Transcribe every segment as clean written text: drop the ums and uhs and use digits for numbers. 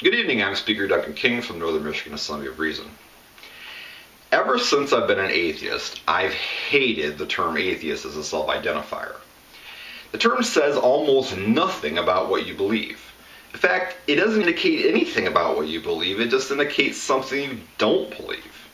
Good evening, I'm Speaker Duncan from Northern Michigan Assembly of Reason. Ever since I've been an atheist, I've hated the term atheist as a self-identifier. The term says almost nothing about what you believe. In fact, it doesn't indicate anything about what you believe, it just indicates something you don't believe.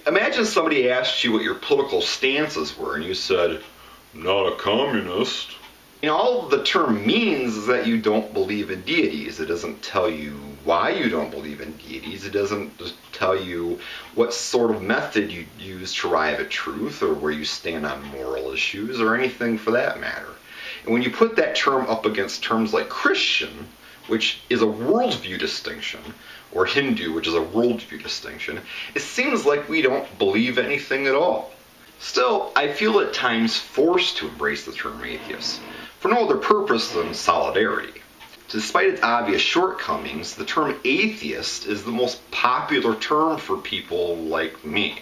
Imagine somebody asked you what your political stances were and you said, "Not a communist." All the term means is that you don't believe in deities. It doesn't tell you why you don't believe in deities. It doesn't just tell you what sort of method you use to arrive at truth or where you stand on moral issues or anything for that matter. And when you put that term up against terms like Christian, which is a worldview distinction, or Hindu, which is a worldview distinction, it seems like we don't believe anything at all. Still, I feel at times forced to embrace the term atheist, for no other purpose than solidarity. Despite its obvious shortcomings, the term atheist is the most popular term for people like me.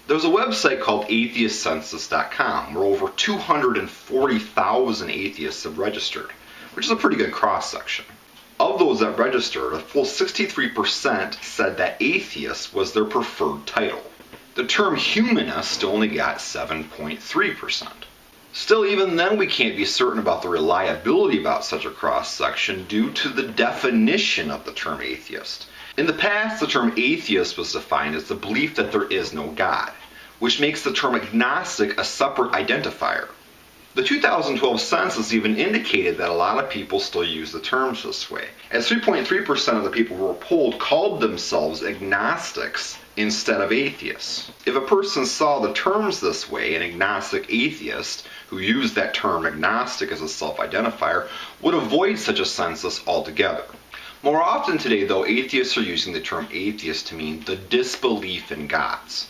There's a website called atheistcensus.com where over 240,000 atheists have registered, which is a pretty good cross-section. Of those that registered, a full 63% said that atheist was their preferred title. The term humanist only got 7.3%. Still, even then we can't be certain about the reliability about such a cross-section due to the definition of the term atheist. In the past, the term atheist was defined as the belief that there is no God, which makes the term agnostic a separate identifier. The 2012 census even indicated that a lot of people still use the terms this way, as 3.3% of the people who were polled called themselves agnostics instead of atheists. If a person saw the terms this way, an agnostic atheist who used that term agnostic as a self-identifier would avoid such a census altogether. More often today, though, atheists are using the term atheist to mean the disbelief in gods,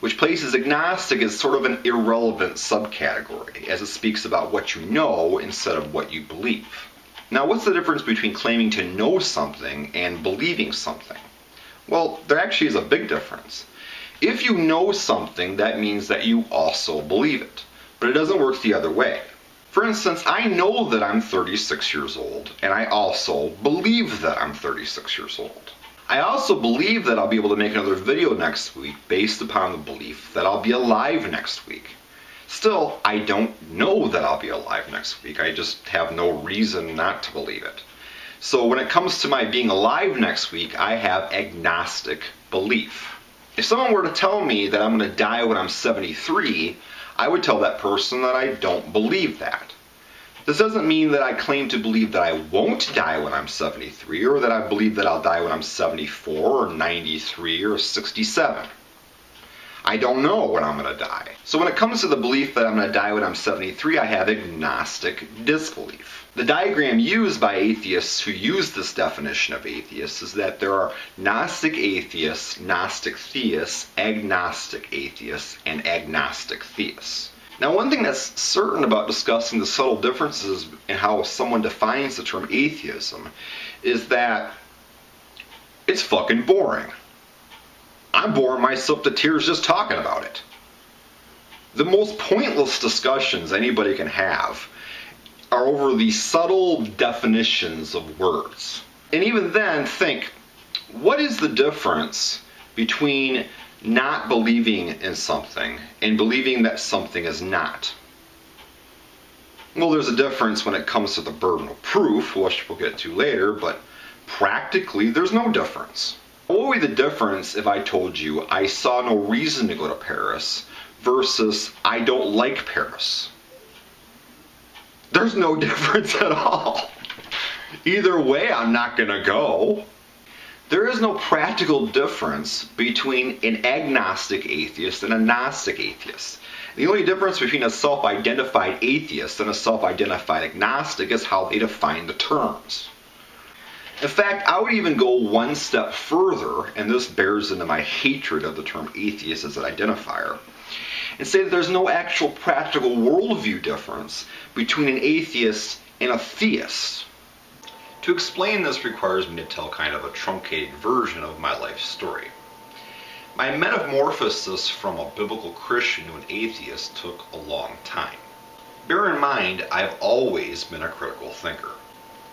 which places agnostic as sort of an irrelevant subcategory, as it speaks about what you know instead of what you believe. Now, what's the difference between claiming to know something and believing something? Well, there actually is a big difference. If you know something, that means that you also believe it, but it doesn't work the other way. For instance, I know that I'm 36 years old, and I also believe that I'm 36 years old. I also believe that I'll be able to make another video next week based upon the belief that I'll be alive next week. Still, I don't know that I'll be alive next week. I just have no reason not to believe it. So when it comes to my being alive next week, I have agnostic belief. If someone were to tell me that I'm going to die when I'm 73, I would tell that person that I don't believe that. This doesn't mean that I claim to believe that I won't die when I'm 73, or that I believe that I'll die when I'm 74, or 93, or 67. I don't know when I'm going to die. So when it comes to the belief that I'm going to die when I'm 73, I have agnostic disbelief. The diagram used by atheists who use this definition of atheists is that there are Gnostic atheists, Gnostic theists, agnostic atheists, and agnostic theists. Now, one thing that's certain about discussing the subtle differences in how someone defines the term atheism is that it's fucking boring. I'm boring myself to tears just talking about it. The most pointless discussions anybody can have are over the subtle definitions of words. And even then, think, what is the difference between not believing in something and believing that something is not? Well, there's a difference when it comes to the burden of proof, which we'll get to later, but practically there's no difference. What would be the difference if I told you I saw no reason to go to Paris versus I don't like Paris? There's no difference at all. Either way, I'm not going to go. There is no practical difference between an agnostic atheist and a Gnostic atheist. The only difference between a self-identified atheist and a self-identified agnostic is how they define the terms. In fact, I would even go one step further, and this bears into my hatred of the term atheist as an identifier, and say that there's no actual practical worldview difference between an atheist and a theist. To explain this requires me to tell kind of a truncated version of my life story. My metamorphosis from a biblical Christian to an atheist took a long time. Bear in mind, I've always been a critical thinker.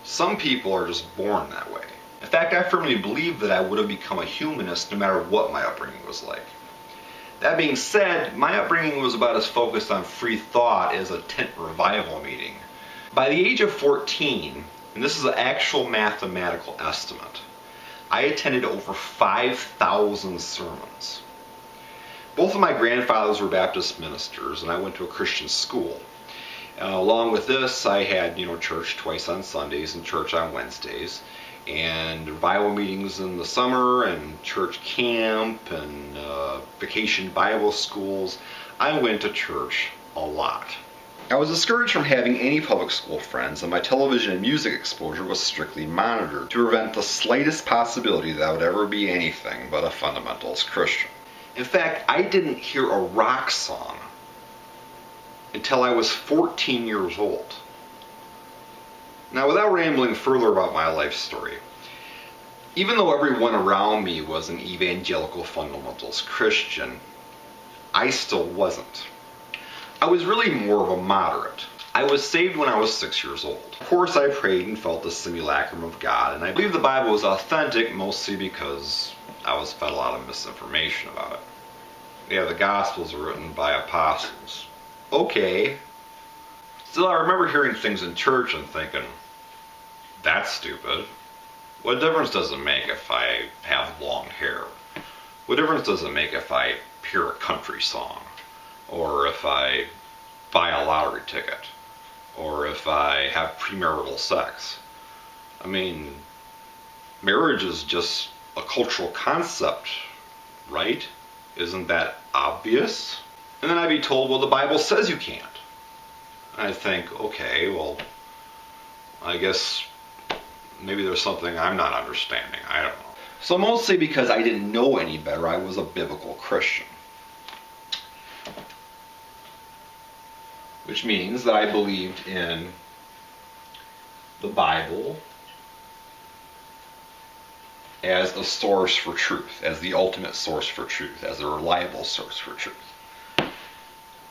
Some people are just born that way. In fact, I firmly believe that I would have become a humanist no matter what my upbringing was like. That being said, my upbringing was about as focused on free thought as a tent revival meeting. By the age of 14, and this is an actual mathematical estimate, I attended over 5,000 sermons. Both of my grandfathers were Baptist ministers, and I went to a Christian school. Along with this, I had church twice on Sundays and church on Wednesdays, and revival meetings in the summer, and church camp, and vacation Bible schools. I went to church a lot. I was discouraged from having any public school friends, and my television and music exposure was strictly monitored to prevent the slightest possibility that I would ever be anything but a fundamentalist Christian. In fact, I didn't hear a rock song until I was 14 years old. Now, without rambling further about my life story, even though everyone around me was an evangelical fundamentalist Christian, I still wasn't. I was really more of a moderate. I was saved when I was 6 years old. Of course, I prayed and felt the simulacrum of God, and I believe the Bible was authentic mostly because I was fed a lot of misinformation about it. Yeah, the Gospels were written by apostles. Okay. Still, I remember hearing things in church and thinking, that's stupid. What difference does it make if I have long hair? What difference does it make if I hear a country song? Or if I buy a lottery ticket? Or if I have premarital sex? I mean, marriage is just a cultural concept, right? Isn't that obvious? And then I'd be told, well, the Bible says you can't. And I think, okay, well, I guess maybe there's something I'm not understanding. I don't know. So mostly because I didn't know any better, I was a biblical Christian. Which means that I believed in the Bible as a source for truth, as the ultimate source for truth, as a reliable source for truth.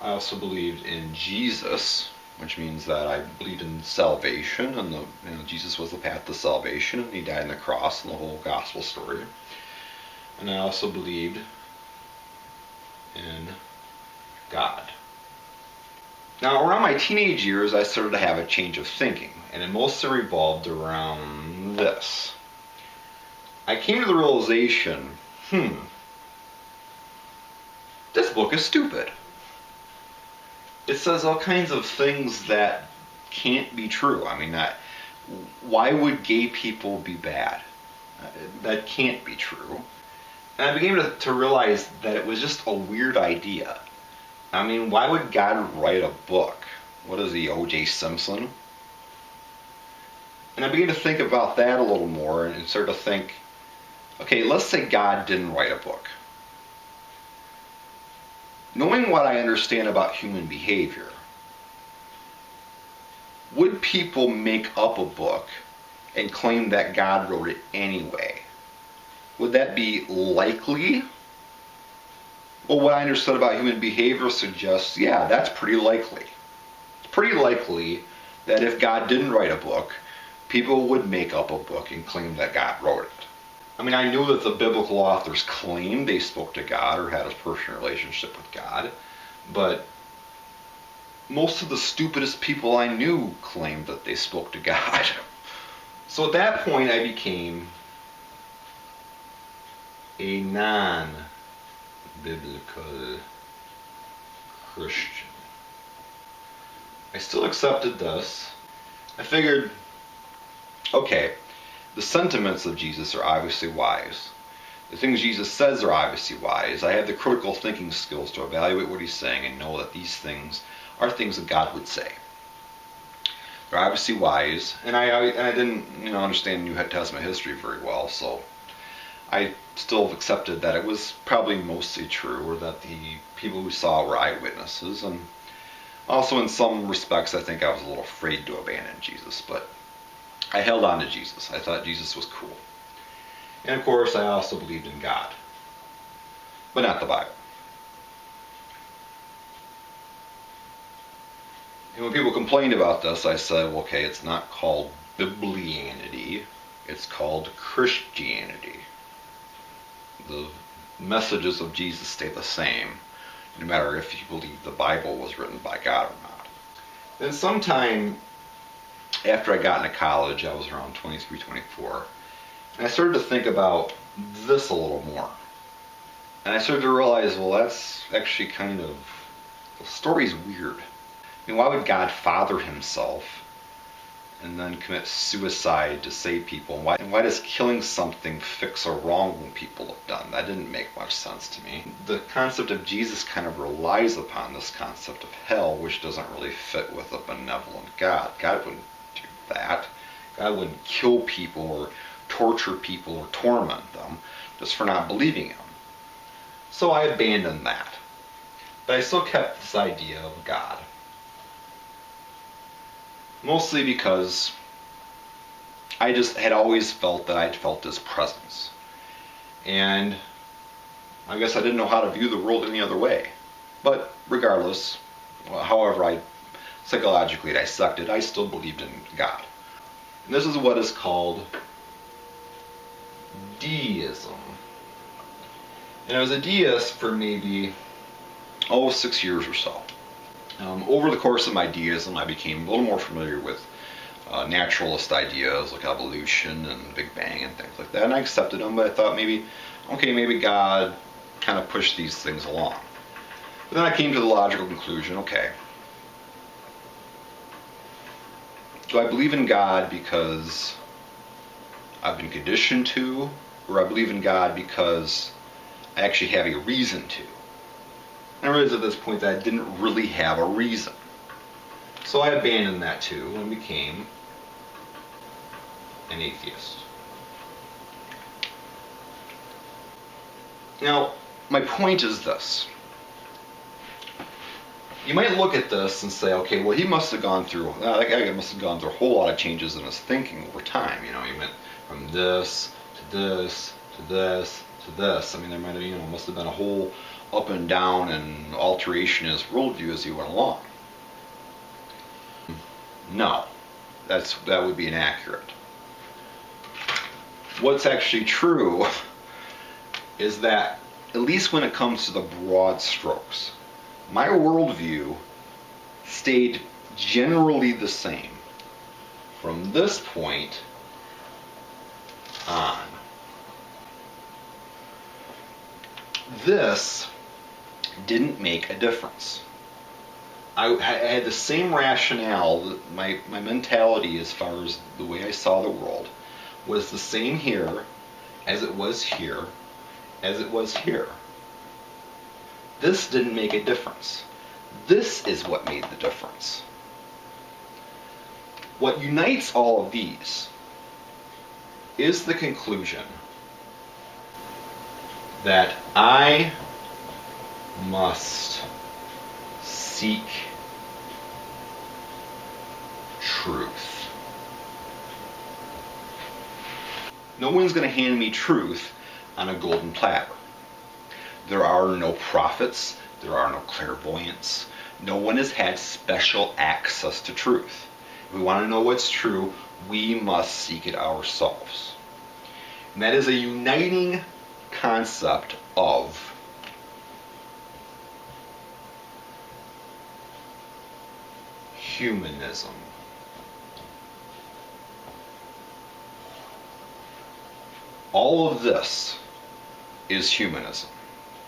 I also believed in Jesus, which means that I believed in salvation, and Jesus was the path to salvation, and he died on the cross, and the whole gospel story. And I also believed in God. Now, around my teenage years, I started to have a change of thinking, and it mostly revolved around this. I came to the realization, this book is stupid. It says all kinds of things that can't be true. I mean, why would gay people be bad? That can't be true. And I began to realize that it was just a weird idea. I mean, why would God write a book? What is he, O.J. Simpson? And I began to think about that a little more and start to think, okay, let's say God didn't write a book. Knowing what I understand about human behavior, would people make up a book and claim that God wrote it anyway? Would that be likely? Well, what I understood about human behavior suggests, yeah, that's pretty likely. It's pretty likely that if God didn't write a book, people would make up a book and claim that God wrote it. I mean, I knew that the biblical authors claimed they spoke to God or had a personal relationship with God, but most of the stupidest people I knew claimed that they spoke to God. So at that point, I became a non-biblical Christian. I still accepted this. I figured, okay, the sentiments of Jesus are obviously wise. The things Jesus says are obviously wise. I have the critical thinking skills to evaluate what he's saying and know that these things are things that God would say. They're obviously wise, and I didn't understand New Testament history very well, so I still accepted that it was probably mostly true, or that the people who saw it were eyewitnesses. And also in some respects I think I was a little afraid to abandon Jesus, but I held on to Jesus. I thought Jesus was cool. And of course I also believed in God, but not the Bible. And when people complained about this, I said, well, okay, it's not called biblianity, It's called Christianity. The messages of Jesus stay the same, no matter if you believe the Bible was written by God or not. Then sometime after I got into college, I was around 23, 24, and I started to think about this a little more. And I started to realize, well, that's actually the story's weird. I mean, why would God father himself and then commit suicide to save people? And why does killing something fix a wrong people have done? That didn't make much sense to me. The concept of Jesus kind of relies upon this concept of hell, which doesn't really fit with a benevolent God. God wouldn't do that. God wouldn't kill people or torture people or torment them just for not believing him. So I abandoned that. But I still kept this idea of God. Mostly because I just had always felt that I'd felt his presence. And I guess I didn't know how to view the world any other way. But regardless, however I psychologically dissected, I still believed in God. And this is what is called deism. And I was a deist for maybe 6 years or so. Over the course of my deism, I became a little more familiar with naturalist ideas like evolution and Big Bang and things like that, and I accepted them, but I thought maybe God kind of pushed these things along. But then I came to the logical conclusion, okay, do I believe in God because I've been conditioned to, or I believe in God because I actually have a reason to? And I realized at this point that I didn't really have a reason. So I abandoned that too and became an atheist. Now, my point is this. You might look at this and say, okay, well, he must have gone through, that guy must have gone through a whole lot of changes in his thinking over time. You know, he went from this to this to this to this. I mean, there might have, must have been a whole up and down and alteration in his worldview as he went along. No, that would be inaccurate. What's actually true is that, at least when it comes to the broad strokes, my worldview stayed generally the same from this point on. This didn't make a difference. I had the same rationale. My mentality as far as the way I saw the world was the same here as it was here as it was here. This didn't make a difference. This is what made the difference. What unites all of these is the conclusion that I must seek truth. No one's going to hand me truth on a golden platter. There are no prophets. There are no clairvoyants. No one has had special access to truth. If we want to know what's true, we must seek it ourselves. And that is a uniting concept of humanism. All of this is humanism.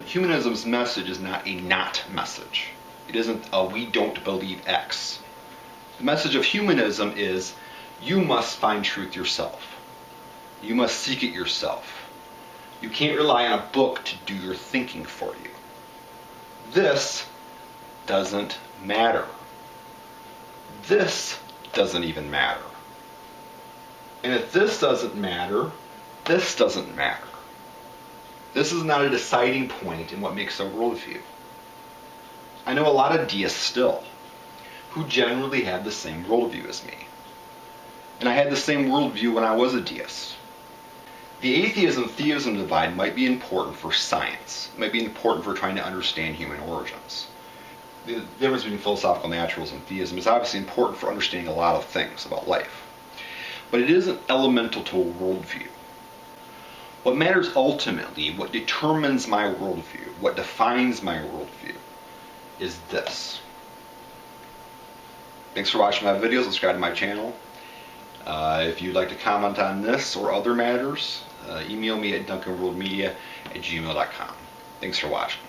Humanism's message is not a not message. It isn't a we don't believe X. The message of humanism is you must find truth yourself. You must seek it yourself. You can't rely on a book to do your thinking for you. This doesn't matter. This doesn't even matter. And if this doesn't matter, this doesn't matter. This is not a deciding point in what makes our worldview. I know a lot of deists still, who generally have the same worldview as me. And I had the same worldview when I was a deist. The atheism-theism divide might be important for science. It might be important for trying to understand human origins. The difference between philosophical naturalism and theism is obviously important for understanding a lot of things about life. but it isn't elemental to a worldview. What matters ultimately, what determines my worldview, what defines my worldview, is this. Thanks for watching my videos. Subscribe to my channel. If you'd like to comment on this or other matters, email me at duncanworldmedia@gmail.com. Thanks for watching.